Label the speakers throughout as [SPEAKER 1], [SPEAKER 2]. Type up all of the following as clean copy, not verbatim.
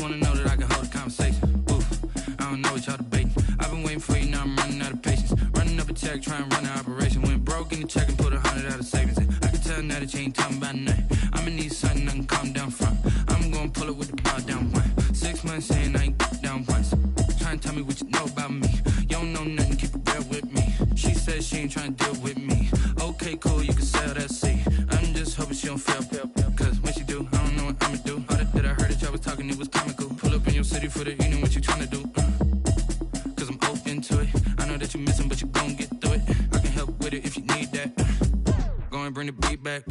[SPEAKER 1] wanna know that I can hold a conversation. Ooh, I don't know what y'all debating. I've been waiting for you, now I'm running out of patience. Running up a check, trying to run an operation. Went broke in the check and put 100 out of savings in. I can tell now that you ain't talking about nothing. I'ma need something I can calm down from. I'm gonna pull it with the ball down one. 6 months saying I ain't down once. Trying to tell me what you know about me. You don't know nothing, keep it real with me. She says she ain't trying to deal with me. Okay, cool, you can sell that seat. I'm just hoping she don't fail. Cause when she do, I don't know what I'ma do. All that I heard that y'all was talking, it was comical. Pull up in your city for the evening, what you trying to do? Cause I'm open to it. I know that you missing, but you gon' get through it. I can help with it if you need that. Go and bring the beat back.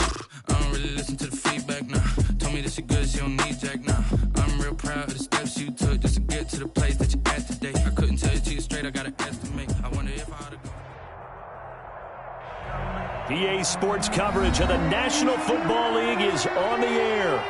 [SPEAKER 1] I don't really listen to the feedback, nah. Told me that she good, she don't need jack, nah. I'm real proud of the steps you took just to get to the place that you at today. I couldn't tell you to you straight, I gotta estimate. I wonder if I oughta go.
[SPEAKER 2] EA Sports coverage of the National Football League is on the air.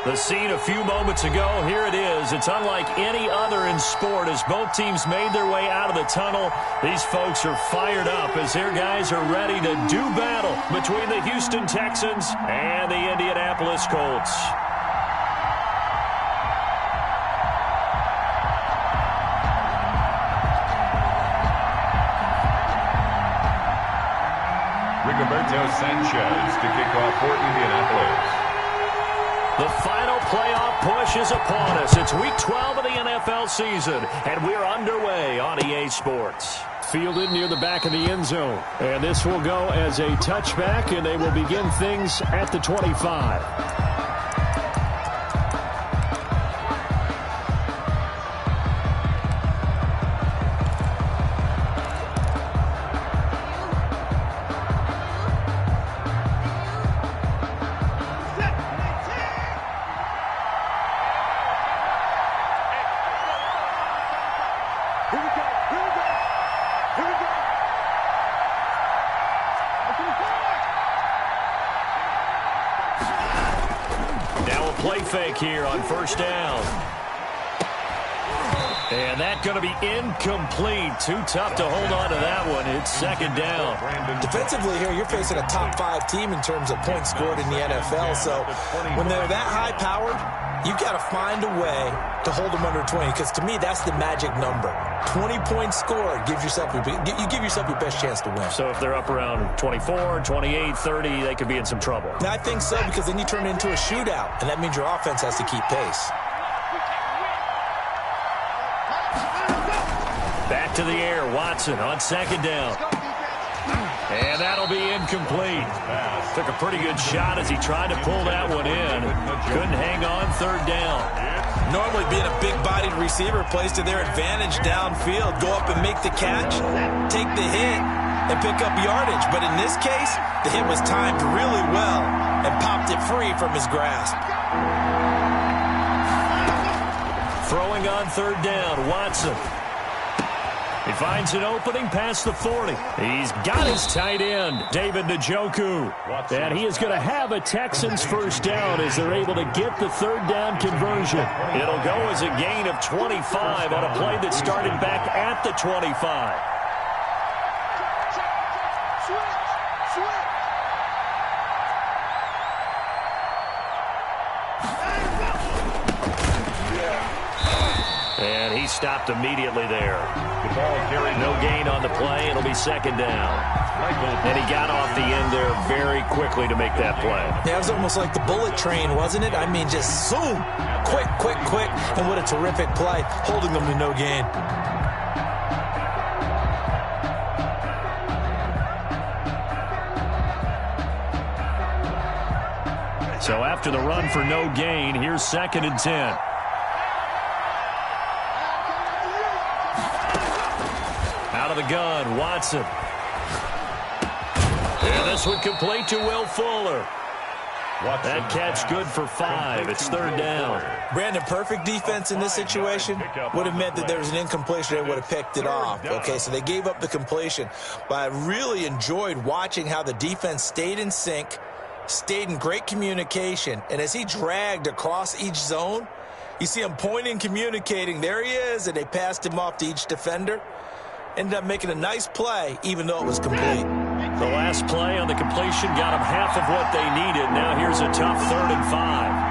[SPEAKER 2] The scene a few moments ago, here it is. It's unlike any other in sport as both teams made their way out of the tunnel. These folks are fired up as their guys are ready to do battle between the Houston Texans and the Indianapolis Colts.
[SPEAKER 3] Rigoberto Sanchez to kick off for Indianapolis.
[SPEAKER 2] The final playoff push is upon us. It's Week 12 of the NFL season, and we're underway on EA Sports. Fielded near the back of the end zone. And this will go as a touchback, and they will begin things at the 25. Fake here on first down. And that's going to be incomplete. Too tough to hold on to that one. It's second down.
[SPEAKER 4] Defensively here, you're facing a top 5 team in terms of points scored in the NFL. So when they're that high-powered, you've got to find a way to hold them under 20. Because to me, that's the magic number. 20 points scored gives yourself you give yourself your best chance to win.
[SPEAKER 2] So if they're up around 24, 28, 30, they could be in some trouble.
[SPEAKER 4] I think so, because then you turn it into a shootout, and that means your offense has to keep pace.
[SPEAKER 2] Back to the air, Watson on second down. And that'll be incomplete. Took a pretty good shot as he tried to pull that one in. Couldn't hang on third down.
[SPEAKER 4] Normally being a big-bodied receiver plays to their advantage downfield. Go up and make the catch, take the hit, and pick up yardage. But in this case, the hit was timed really well and popped it free from his grasp.
[SPEAKER 2] Throwing on third down, Watson. He finds an opening past the 40. He's got his tight end, David Njoku. And he is going to have a Texans first down as they're able to get the third down conversion. It'll go as a gain of 25 on a play that started back at the 25. And he stopped immediately there. No gain on the play. It'll be second down. And he got off the end there very quickly to make that play.
[SPEAKER 4] Yeah, it was almost like the bullet train, wasn't it? I mean, just zoom. Quick. And what a terrific play, holding them to no gain.
[SPEAKER 2] So after the run for no gain, here's second and 10. Out of the gun, Watson. And this one complete to Will Fuller. That catch good for 5. It's third down.
[SPEAKER 4] Brandon, perfect defense in this situation would have meant that there was an incompletion. They would have picked it off. Okay, so they gave up the completion. But I really enjoyed watching how the defense stayed in sync, stayed in great communication. And as he dragged across each zone, you see him pointing, communicating. There he is, and they passed him off to each defender. Ended up making a nice play, even though it was complete.
[SPEAKER 2] The last play on the completion got them half of what they needed. Now here's a tough 3rd and 5.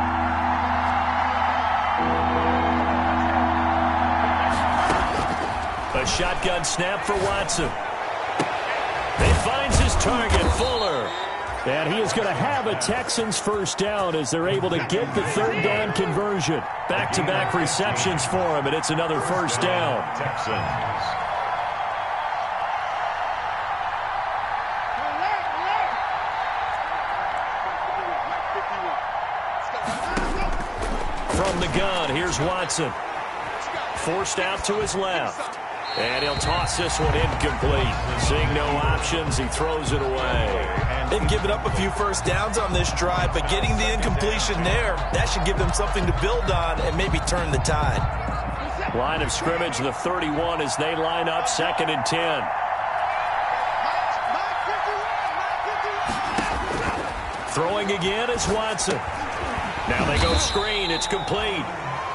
[SPEAKER 2] A shotgun snap for Watson. He finds his target, Fuller. And he is going to have a Texans first down as they're able to get the third down conversion. Back-to-back receptions for him, and it's another first down.
[SPEAKER 3] Texans.
[SPEAKER 2] From the gun, here's Watson. Forced out to his left. And he'll toss this one incomplete. Seeing no options, he throws it away.
[SPEAKER 4] They've given up a few first downs on this drive, but getting the incompletion there, that should give them something to build on and maybe turn the tide.
[SPEAKER 2] Line of scrimmage, the 31 as they line up, 2nd and 10. Throwing again is Watson. Now they go screen. It's complete.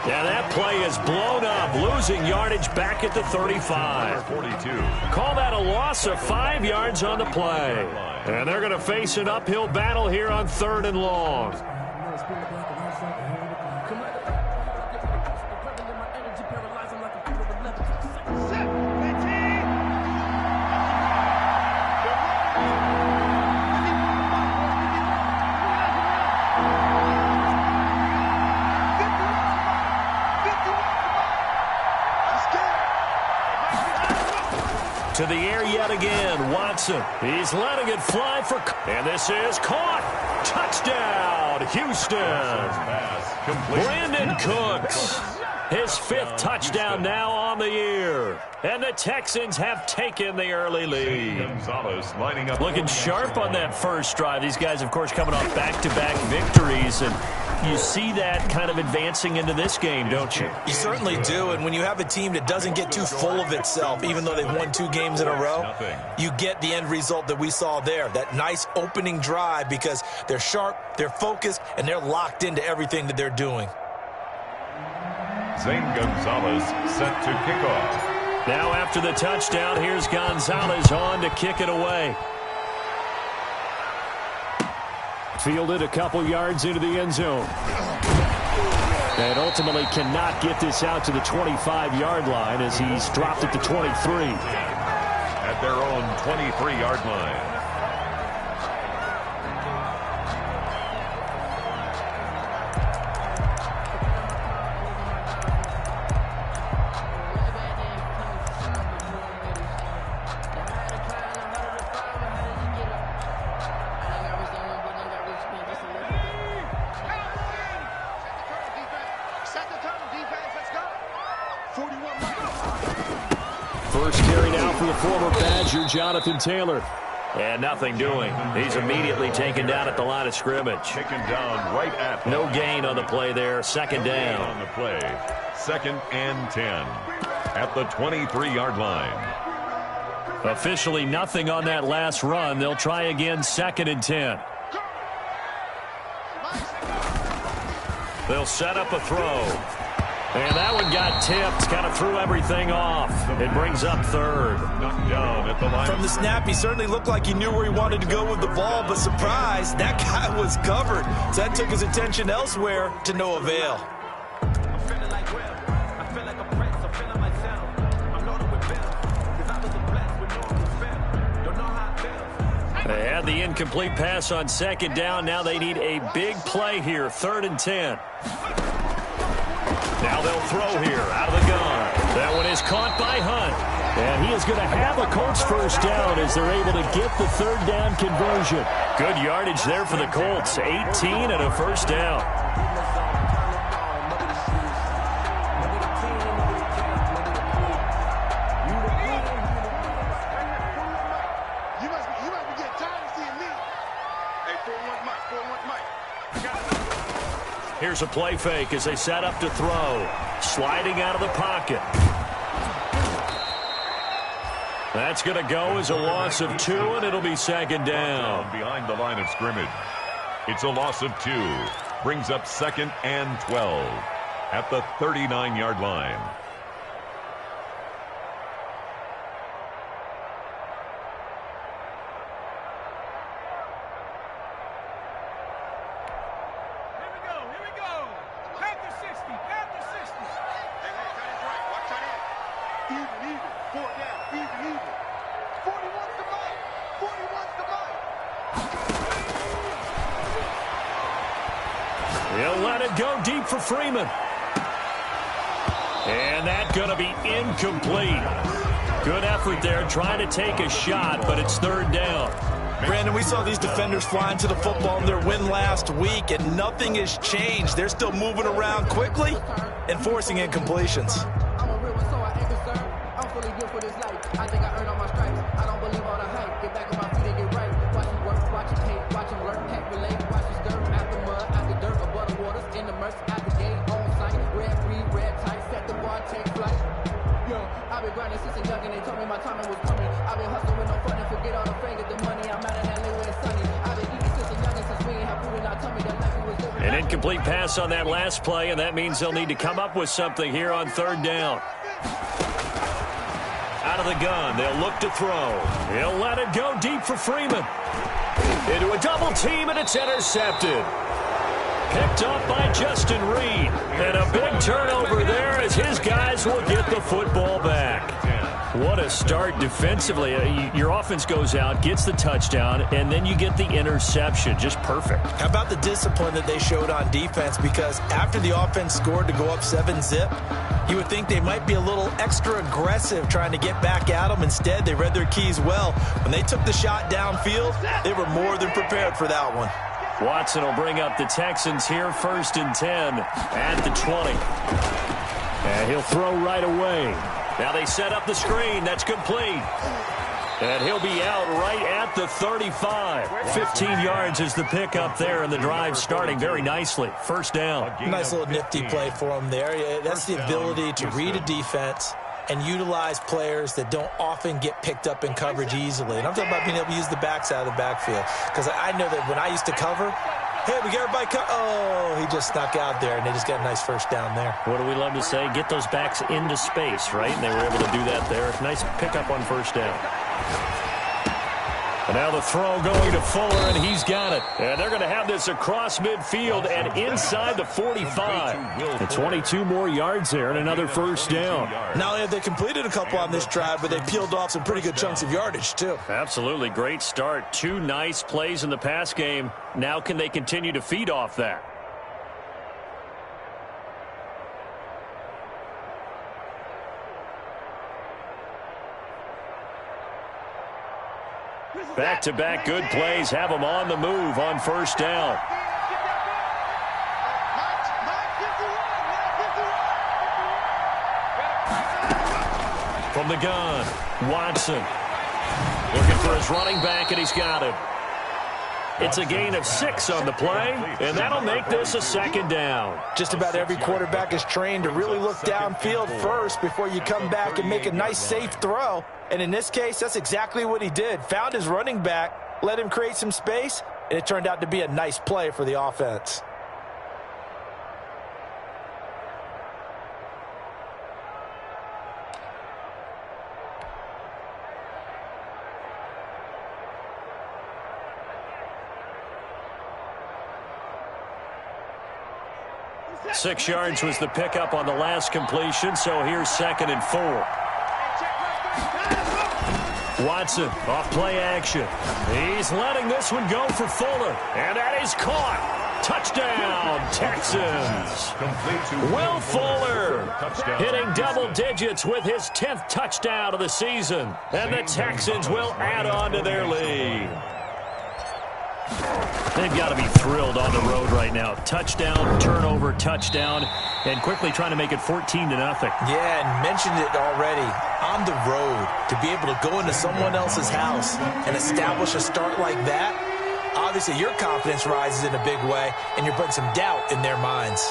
[SPEAKER 2] And that play is blown up, losing yardage back at the 35.
[SPEAKER 3] 42.
[SPEAKER 2] Call that a loss of 5 yards on the play. And they're going to face an uphill battle here on 3rd and long. To the air yet again, Watson. He's letting it fly for... And this is caught. Touchdown, Houston. Brandon Cooks. His 5th touchdown now on the year. And the Texans have taken the early lead. Looking sharp on that first drive. These guys, of course, coming off back-to-back victories. And you see that kind of advancing into this game, don't you?
[SPEAKER 4] You certainly do. And when you have a team that doesn't get too full of itself, even though they've won 2 games in a row, you get the end result that we saw there. That nice opening drive because they're sharp, they're focused, and they're locked into everything that they're doing.
[SPEAKER 3] Zane Gonzalez set to kick off.
[SPEAKER 2] Now after the touchdown, here's Gonzalez on to kick it away. Fielded a couple yards into the end zone. And ultimately cannot get this out to the 25-yard line as he's dropped at the 23.
[SPEAKER 3] At their own 23-yard line.
[SPEAKER 2] First carry now for the former Badger, Jonathan Taylor. And nothing doing. He's immediately taken down at the line of scrimmage.
[SPEAKER 3] Taken down right at...
[SPEAKER 2] No gain on the play there. 2nd down.
[SPEAKER 3] On the play. 2nd and 10. At the 23-yard line.
[SPEAKER 2] Officially nothing on that last run. They'll try again 2nd and 10. They'll set up a throw. And that one got tipped, kind of threw everything off. It brings up 3rd.
[SPEAKER 3] Knocked down at the line.
[SPEAKER 4] From the snap, he certainly looked like he knew where he wanted to go with the ball, but surprise, that guy was covered. So that took his attention elsewhere to no avail.
[SPEAKER 2] They had the incomplete pass on 2nd down. Now they need a big play here, 3rd and 10. Now they'll throw here out of the gun. That one is caught by Hunt. And he is going to have a Colts first down as they're able to get the 3rd down conversion. Good yardage there for the Colts. 18 and a first down.
[SPEAKER 5] You must be getting tired of seeing me. Hey, 4-1 Mike, 4-1 Mike. I got it.
[SPEAKER 2] Here's a play fake as they set up to throw. Sliding out of the pocket. That's going to go as a loss of 2, and it'll be 2nd down.
[SPEAKER 3] Behind the line of scrimmage. It's a loss of 2. Brings up 2nd and 12. At the 39-yard line.
[SPEAKER 5] Even. 4 down. Even. 40 wants the mic. 40 wants the mic.
[SPEAKER 2] He'll let it go deep for Freeman. And that's going to be incomplete. Good effort there trying to take a shot, but it's third down.
[SPEAKER 4] Brandon, we saw these defenders flying to the football in their win last week, and nothing has changed. They're still moving around quickly and forcing incompletions.
[SPEAKER 6] I'm a real one, so I ain't concerned. I'm fully built for this life. I think I earned all my stripes. I don't believe all the hype. Get back on my feet and get right. Watch him work, watch him hate, watch him learn, can't relate. Watch him stir out the mud, out the dirt, above the waters, in the mercy, out the gate, on sight. Red free, red tight, set the bar, take flight. Yo, I've been grinding since a young and they told me my timing was coming. I've been hustling with no fun and forget all the fame, get the money. I'm out in LA where it's sunny. I've been eating since a young and since we ain't have food in our tummy. That life we was living.
[SPEAKER 2] An incomplete pass on that last play, and that means they'll need to come up with something here on third down. Out of the gun, they'll look to throw. He'll let it go deep for Freeman. Into a double team, and it's intercepted. Picked up by Justin Reed. And a big turnover there as his guys will get the football back. What a start defensively. Your offense goes out, gets the touchdown, and then you get the interception. Just perfect.
[SPEAKER 4] How about the discipline that they showed on defense? Because after the offense scored to go up 7-zip, you would think they might be a little extra aggressive trying to get back at them. Instead, they read their keys well. When they took the shot downfield, they were more than prepared for that one.
[SPEAKER 2] Watson will bring up the Texans here, 1st and 10 at the 20. And he'll throw right away. Now they set up the screen. That's complete. And he'll be out right at the 35. 15 yards is the pickup there, and the drive starting very nicely. First down.
[SPEAKER 4] Nice little nifty play for him there. That's the ability to read a defense and utilize players that don't often get picked up in coverage easily. And I'm talking about being able to use the backs out of the backfield. Because I know that when I used to cover, hey, we got everybody oh, he just snuck out there, and they just got a nice first down there.
[SPEAKER 2] What do we love to say? Get those backs into space, right? And they were able to do that there. Nice pickup on first down. And now the throw going to Fuller, and he's got it. And they're going to have this across midfield and inside the 45. And 22 more yards there and another first down.
[SPEAKER 4] Not only have they completed a couple on this drive, but they peeled off some pretty good chunks of yardage, too.
[SPEAKER 2] Absolutely. Great start. 2 nice plays in the pass game. Now can they continue to feed off that? Back-to-back good plays have them on the move on first down. From the gun, Watson. Looking for his running back, and he's got him. It's a gain of 6 on the play, and that'll make this a second down.
[SPEAKER 4] Just about every quarterback is trained to really look downfield first before you come back and make a nice, safe throw. And in this case, that's exactly what he did. Found his running back, let him create some space, and it turned out to be a nice play for the offense.
[SPEAKER 2] Six yards was the pickup on the last completion, so here's 2nd and 4. Watson off play action. He's letting this one go for Fuller, and that is caught. Touchdown, Texans. Will Fuller hitting double digits with his 10th touchdown of the season, and the Texans will add on to their lead. They've got to be thrilled on the road right now. Touchdown, turnover, touchdown, and quickly trying to make it 14-0.
[SPEAKER 4] Yeah, and mentioned it already. On the road, to be able to go into someone else's house and establish a start like that, obviously your confidence rises in a big way, and you're putting some doubt in their minds.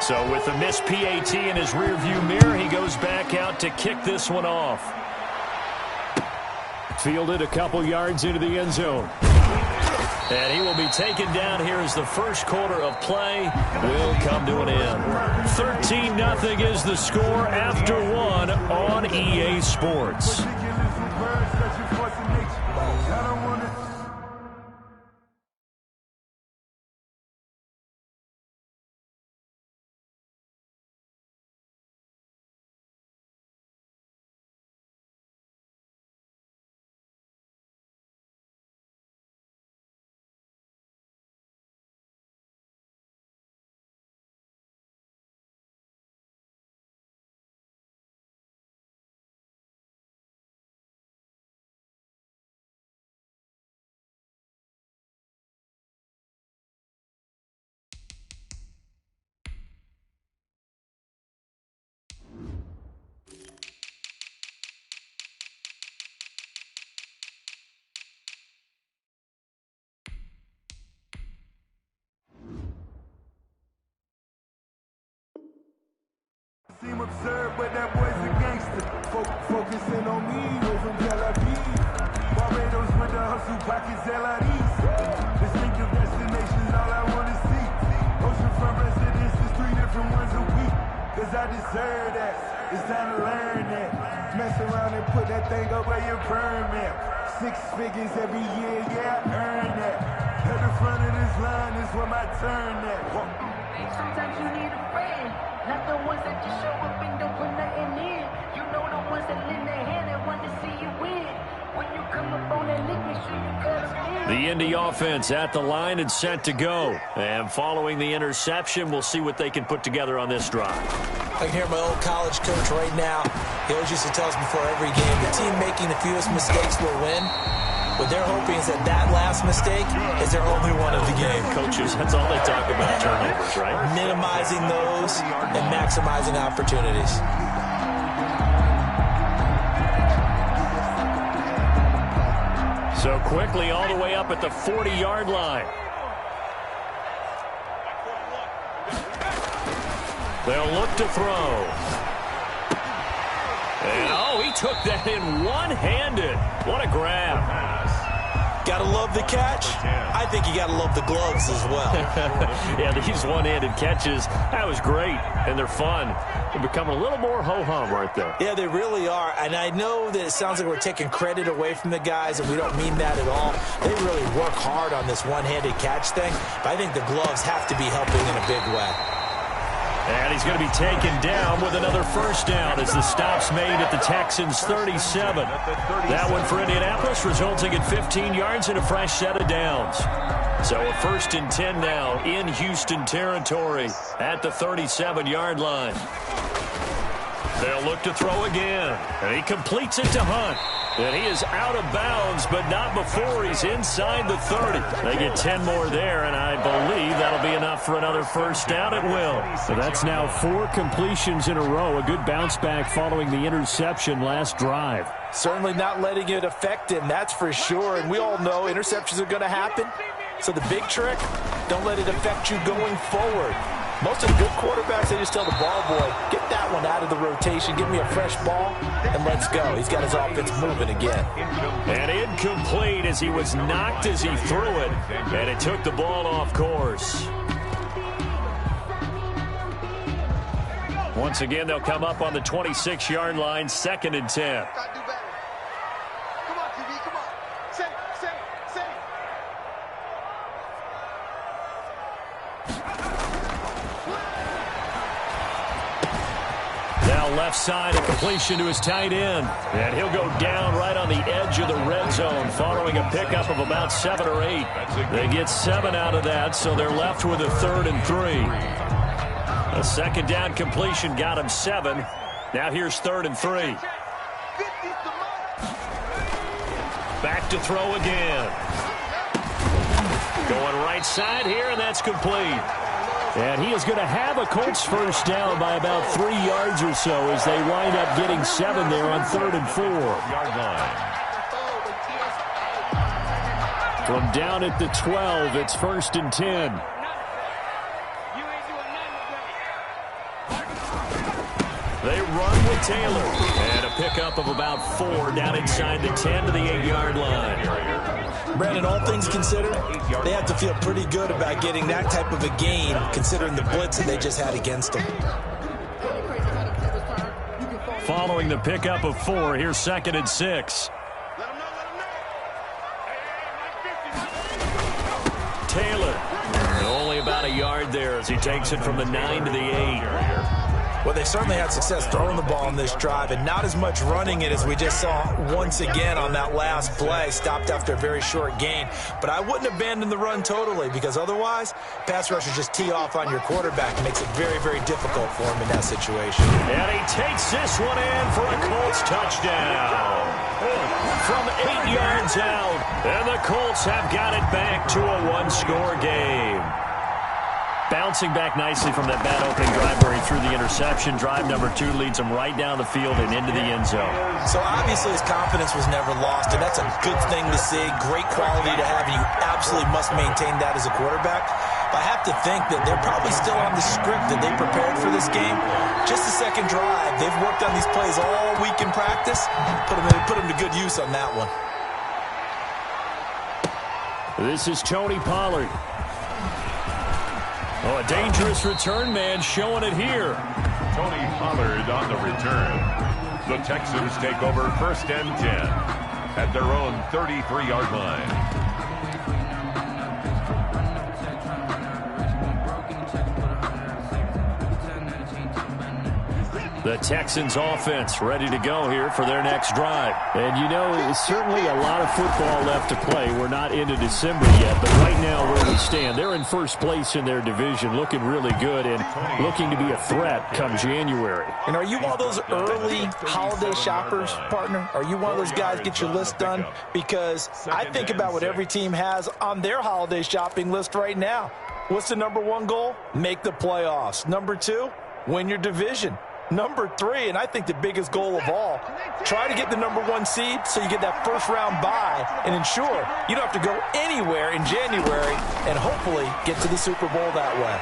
[SPEAKER 2] So with the missed PAT in his rearview mirror, he goes back out to kick this one off. Fielded a couple yards into the end zone. And he will be taken down here as the first quarter of play will come to an end. 13-0 is the score after 1 on EA Sports.
[SPEAKER 7] but that boy's a gangster. Focusing on me, way from Tel Aviv. Barbados with the hustle, pockets LIDs. Distinctive destinations, all I want to see. Oceanfront residences, 3 different ones a week. Cause I deserve that, it's time to learn that. Mess around and put that thing up where your permit. 6 figures every year, yeah, I earn that. At the front of this line is where my turn at.
[SPEAKER 6] Sometimes you need a friend, not the ones that just show up and don't put nothing in. You know the ones that lend their hand and want to see you win. When you come up on that lick, make sure you cut them in.
[SPEAKER 2] The Indy offense at the line and set to go. And following the interception, we'll see what they can put together on this drive.
[SPEAKER 4] I can hear my old college coach right now. He always used to tell us before every game, the team making the fewest mistakes will win. What they're hoping is that last mistake is their only one of the game.
[SPEAKER 2] Coaches, that's all they talk about, turnovers, right?
[SPEAKER 4] Minimizing those and maximizing opportunities.
[SPEAKER 2] So quickly all the way up at the 40-yard line. They'll look to throw. And, he took that in one-handed. What a grab.
[SPEAKER 4] Gotta love the catch. I think you gotta love the gloves as well.
[SPEAKER 2] Yeah, these one-handed catches, that was great, and they're fun. They're becoming a little more ho-hum right there.
[SPEAKER 4] Yeah, they really are, and I know that it sounds like we're taking credit away from the guys, and we don't mean that at all. They really work hard on this one-handed catch thing, but I think the gloves have to be helping in a big way.
[SPEAKER 2] And he's going to be taken down with another first down as the stop's made at the Texans' 37. That one for Indianapolis, resulting in 15 yards and a fresh set of downs. So a 1st and 10 now in Houston territory at the 37-yard line. They'll look to throw again, and he completes it to Hunt. And he is out of bounds, but not before he's inside the 30. They get 10 more there, and I believe that'll be enough for another first down at will.
[SPEAKER 8] So that's now 4 completions in a row. A good bounce back following the interception last drive.
[SPEAKER 4] Certainly not letting it affect him, that's for sure. And we all know interceptions are going to happen. So the big trick, don't let it affect you going forward. Most of the good quarterbacks, they just tell the ball boy, get that one out of the rotation, give me a fresh ball, and let's go. He's got his offense moving again.
[SPEAKER 2] And incomplete as he was knocked as he threw it, and it took the ball off course. Once again, they'll come up on the 26-yard line, 2nd and 10. Left side, a completion to his tight end. And he'll go down right on the edge of the red zone following a pickup of about 7 or 8. They get 7 out of that, so they're left with a 3rd and 3. A 2nd down completion got him 7. Now here's 3rd and 3. Back to throw again. Going right side here, and that's complete.
[SPEAKER 8] And he is going to have a Colts first down by about 3 yards or so as they wind up getting 7 there on 3rd and 4. From down at the 12, it's 1st and 10.
[SPEAKER 2] They run with Taylor. And a pickup of about 4 down inside the 10 to the 8-yard line.
[SPEAKER 4] Brandon, all things considered, they have to feel pretty good about getting that type of a gain, considering the blitz that they just had against them.
[SPEAKER 2] Following the pickup of 4, here's 2nd and 6. Taylor, only about a yard there as he takes it from the 9 to the 8.
[SPEAKER 4] Well, they certainly had success throwing the ball on this drive, and not as much running it as we just saw once again on that last play. Stopped after a very short gain. But I wouldn't abandon the run totally, because otherwise, pass rushers just tee off on your quarterback. It makes it very, very difficult for him in that situation.
[SPEAKER 2] And he takes this one in for a Colts touchdown. From 8 yards out, and the Colts have got it back to a 1-score game. Bouncing back nicely from that bad opening drive where he threw the interception. Drive number 2 leads him right down the field and into the end zone.
[SPEAKER 4] So obviously his confidence was never lost, and that's a good thing to see. Great quality to have, and you absolutely must maintain that as a quarterback. I have to think that they're probably still on the script that they prepared for this game. Just the second drive. They've worked on these plays all week in practice. Put them to good use on that one.
[SPEAKER 8] This is Tony Pollard. Oh, a dangerous return man showing it here.
[SPEAKER 3] Tony Pollard on the return. The Texans take over 1st and 10 at their own 33-yard line.
[SPEAKER 8] The Texans offense ready to go here for their next drive. And you know, certainly a lot of football left to play. We're not into December yet, but right now where we stand, they're in first place in their division, looking really good and looking to be a threat come January.
[SPEAKER 4] And are you one of those early holiday shoppers, partner? Are you one of those guys get your list done? Because I think about what every team has on their holiday shopping list right now. What's the number one goal? Make the playoffs. Number two, win your division. Number three, and I think the biggest goal of all, try to get the number one seed so you get that first-round bye and ensure you don't have to go anywhere in January and hopefully get to the Super Bowl that way.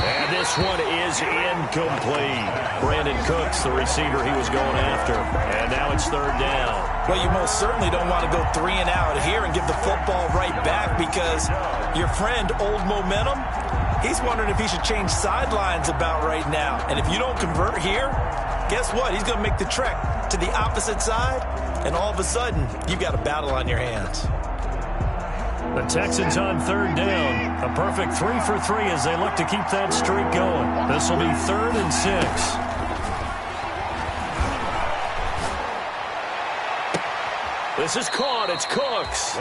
[SPEAKER 8] And this one is incomplete. Brandon Cooks, the receiver he was going after. And now it's 3rd down.
[SPEAKER 4] Well, you most certainly don't want to go 3 and out here and give the football right back because your friend, Old Momentum, he's wondering if he should change sidelines about right now. And if you don't convert here, guess what? He's going to make the trek to the opposite side, and all of a sudden, you've got a battle on your hands.
[SPEAKER 8] The Texans on 3rd down. A perfect 3 for 3 as they look to keep that streak going. This will be 3rd and 6. This is caught. It's Cooks.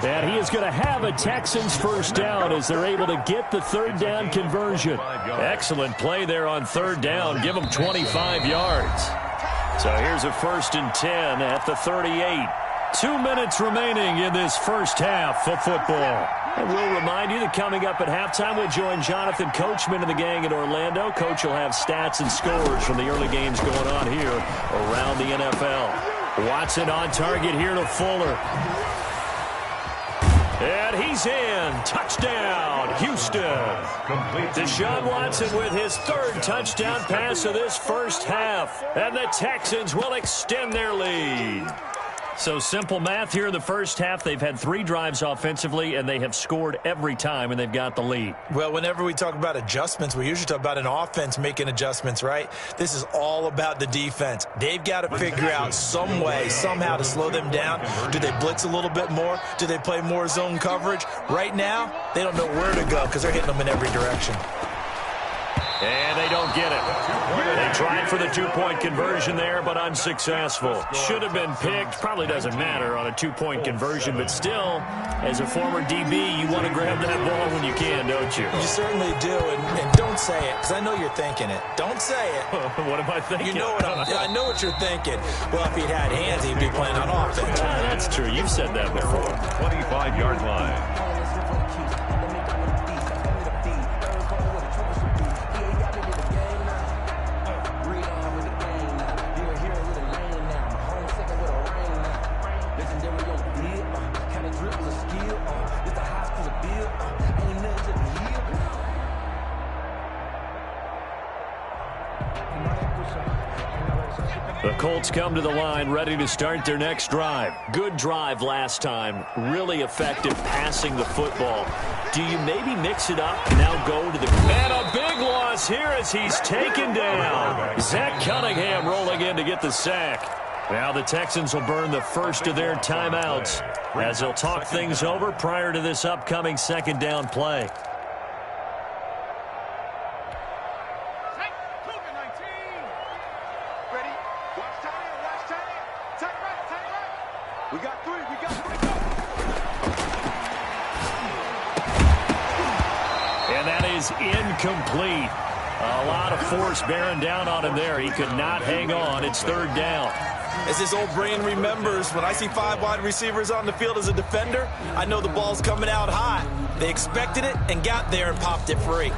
[SPEAKER 8] And he is going to have a Texans first down as they're able to get the 3rd down conversion. Excellent play there on 3rd down. Give them 25 yards. So here's a 1st and 10 at the 38. 2 minutes remaining in this first half of football. And we'll remind you that coming up at halftime, we'll join Jonathan Coachman and the gang in Orlando. Coach will have stats and scores from the early games going on here around the NFL. Watson on target here to Fuller. And he's in. Touchdown, Houston. Deshaun Watson with his 3rd touchdown pass of this first half. And the Texans will extend their lead. So simple math here in the first half. They've had 3 drives offensively, and they have scored every time, and they've got the lead.
[SPEAKER 4] Well, whenever we talk about adjustments, we usually talk about an offense making adjustments, right? This is all about the defense. They've got to figure out some way, somehow to slow them down. Do they blitz a little bit more? Do they play more zone coverage? Right now, they don't know where to go because they're hitting them in every direction.
[SPEAKER 8] And they don't get it. They tried for the 2-point conversion there, but unsuccessful. Should have been picked. Probably doesn't matter on a 2-point conversion, but still, as a former DB, you want to grab that ball when you can, don't you?
[SPEAKER 4] You certainly do, and don't say it, because I know you're thinking it. Don't say it.
[SPEAKER 8] What am I thinking?
[SPEAKER 4] You know I know what you're thinking. Well, if he'd had hands, he'd be playing on offense.
[SPEAKER 8] That's true. You've said that before.
[SPEAKER 3] 25-yard line.
[SPEAKER 8] The Colts come to the line ready to start their next drive. Good drive last time. Really effective passing the football. Do you maybe mix it up and now go to the... And a big loss here as he's taken down. Zach Cunningham rolling in to get the sack. Now the Texans will burn the first of their timeouts as they'll talk things over prior to this upcoming 2nd down play.
[SPEAKER 5] We got 3.
[SPEAKER 8] And that is incomplete. A lot of force bearing down on him there. He could not hang on. It's 3rd down.
[SPEAKER 4] As his old brain remembers, when I see 5 wide receivers on the field as a defender, I know the ball's coming out hot. They expected it and got there and popped it free.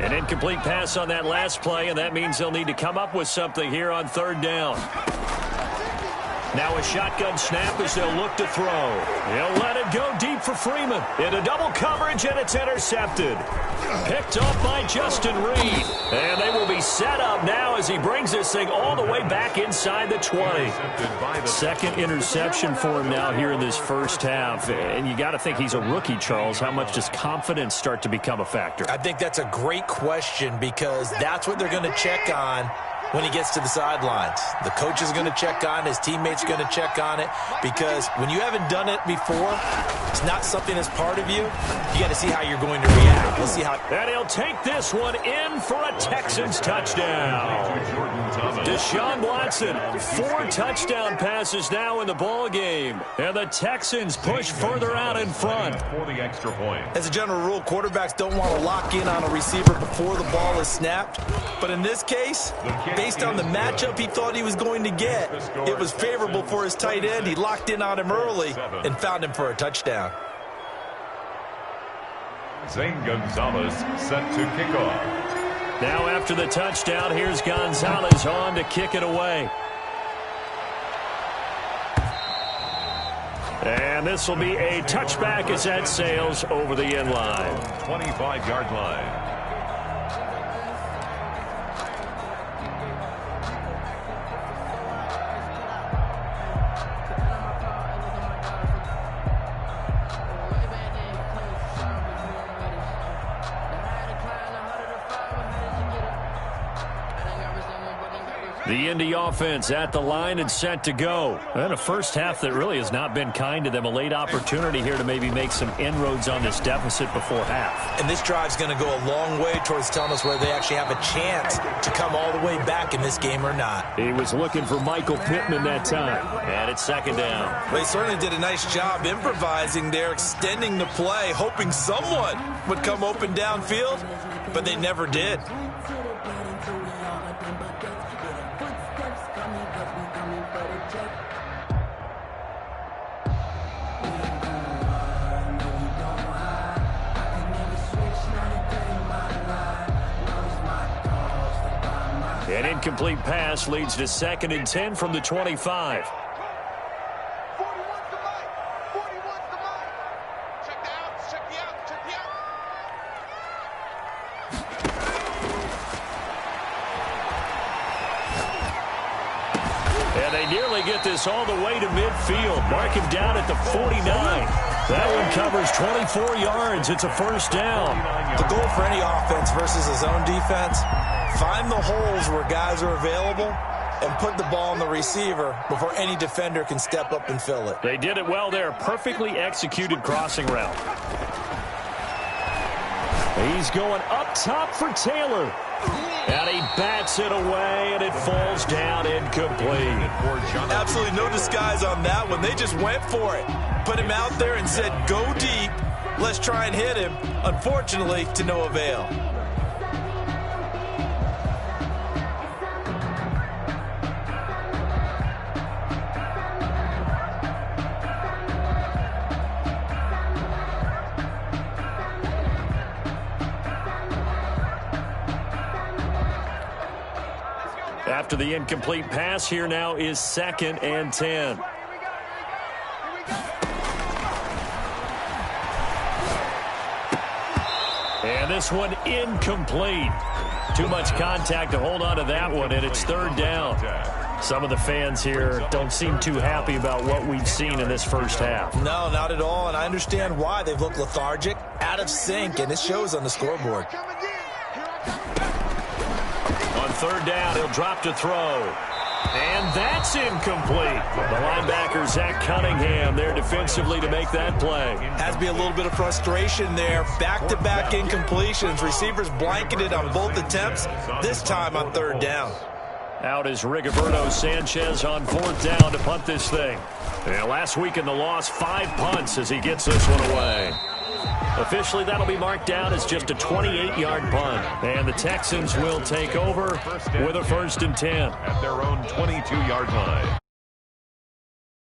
[SPEAKER 8] An incomplete pass on that last play, and that means they'll need to come up with something here on 3rd down. Now a shotgun snap as they'll look to throw. He'll let it go deep for Freeman. Into double coverage, and it's intercepted. Picked off by Justin Reed. And they will be set up now as he brings this thing all the way back inside the 20. Second interception for him now here in this first half. And you got to think he's a rookie, Charles. How much does confidence start to become a factor?
[SPEAKER 4] I think that's a great question because that's what they're going to check on when he gets to the sidelines. The coach is going to check on it. His teammates are going to check on it because when you haven't done it before, it's not something that's part of you. You got to see how you're going to react. We'll see how.
[SPEAKER 8] And he'll take this one in for a Texans touchdown. Deshaun Watson, 4 touchdown passes now in the ball game. And the Texans push further out in front.
[SPEAKER 3] For the extra point.
[SPEAKER 4] As a general rule, quarterbacks don't want to lock in on a receiver before the ball is snapped. But in this case, based on the matchup he thought he was going to get, it was favorable for his tight end. He locked in on him early and found him for a touchdown.
[SPEAKER 3] Zane Gonzalez set to kick off.
[SPEAKER 8] Now after the touchdown, here's Gonzalez on to kick it away. And this will be a touchback as that sails over the end line.
[SPEAKER 3] 25-yard line.
[SPEAKER 8] The Indy offense at the line and set to go. And a first half that really has not been kind to them. A late opportunity here to maybe make some inroads on this deficit before half.
[SPEAKER 4] And this drive's going to go a long way towards telling us whether they actually have a chance to come all the way back in this game or not.
[SPEAKER 8] He was looking for Michael Pittman that time. And it's second down.
[SPEAKER 4] They certainly did a nice job improvising there, extending the play, hoping someone would come open downfield, but they never did.
[SPEAKER 8] An incomplete pass leads to 2nd and 10 from the 25.
[SPEAKER 5] 41's the mic. 41's the mic. Check the outs. Check the outs. Check the outs.
[SPEAKER 8] And they nearly get this all the way to midfield. Mark him down at the 49. That one covers 24 yards. It's a first down.
[SPEAKER 4] The goal for any offense versus his own defense, find the holes where guys are available and put the ball on the receiver before any defender can step up and fill it.
[SPEAKER 8] They did it well there. Perfectly executed crossing route. He's going up top for Taylor. And he bats it away, and it falls down incomplete.
[SPEAKER 4] Absolutely no disguise on that one. They just went for it. Put him out there and said, go deep. Let's try and hit him. Unfortunately, to no avail.
[SPEAKER 8] After the incomplete pass, here now is 2nd and 10. And this one incomplete. Too much contact to hold on to that one, and it's 3rd down. Some of the fans here don't seem too happy about what we've seen in this first half.
[SPEAKER 4] No, not at all, and I understand why. They've looked lethargic, out of sync, and it shows on the scoreboard.
[SPEAKER 8] On 3rd down, he'll drop to throw. And that's incomplete. The linebacker, Zach Cunningham, there defensively to make that play.
[SPEAKER 4] Has to be a little bit of frustration there. Back-to-back incompletions. Receivers blanketed on both attempts, this time on 3rd down.
[SPEAKER 8] Out is Rigoberto Sanchez on 4th down to punt this thing. And last week in the loss, 5 punts as he gets this one away. Officially, that'll be marked down as just a 28-yard punt. And the Texans will take over with a 1st and 10.
[SPEAKER 3] At their own 22-yard line.